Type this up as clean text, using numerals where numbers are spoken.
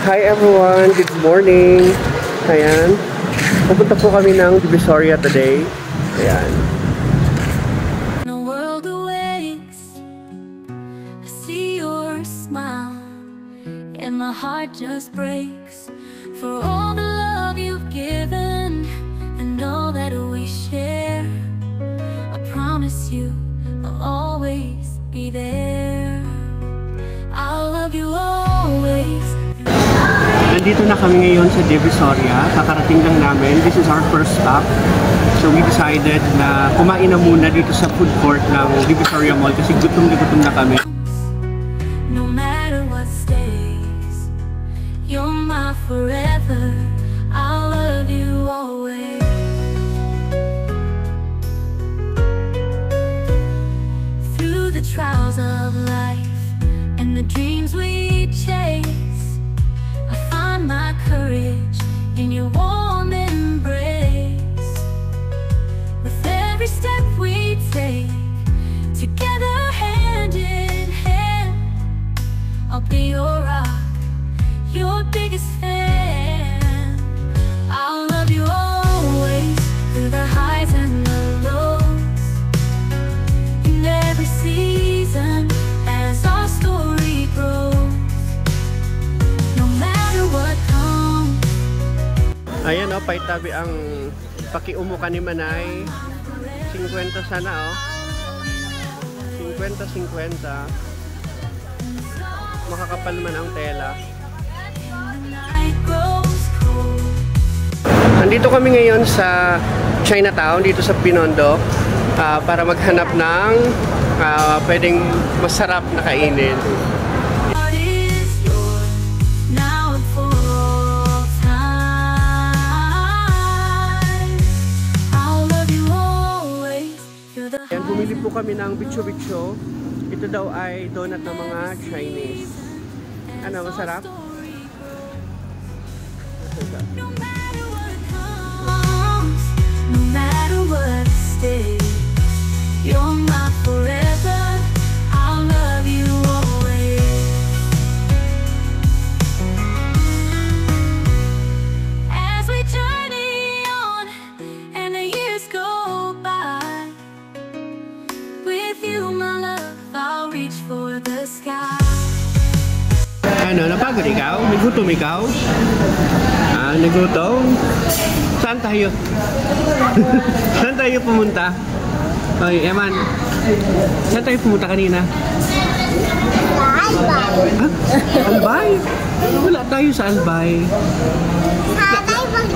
Hi everyone, good morning. Ayan. Pupunta po kami ng Divisoria today. Ayan. The world awakes. I see your smile, and my heart just breaks for all the love you've given and all that we share. I promise you I'll always be there. I'll love you always. Nandito na kami ngayon sa Divisoria. Kakarating lang namin. This is our first stop. So we decided na kumain na muna dito sa food court ng Divisoria Mall kasi gutom na kami. No matter what stays, you're my forever. I'll love you always. Through the trials of life and the dreams we chase, my courage in your warm embrace. With every step we take together, hand in hand, I'll be your rock, your biggest fan. I'll love you always, through the highs and the lows, in every season as our story grows. Ayan o, paitabi ang pakiumuka ni Manay. 50 sana o. 50-50. Makakapal man ang tela. Nandito kami ngayon sa Chinatown, dito sa Binondo, para maghanap ng pwedeng masarap na kainin. Yan, bumili po kami ng bicho-bicho. Ito daw ay donut ng mga Chinese. Ano, masarap? No matter what stays, you're my forever. I'll love you always. As we journey on and the years go by, with you, my love, I'll reach for the sky. Ano, napagod ikaw? Nagutom ikaw? Nagutom? Saan tayo? Saan tayo pumunta? Oy, Eman. Saan tayo pumunta kanina? Albay. Ha? Albay? Wala tayo sa Albay. Sa tayo pang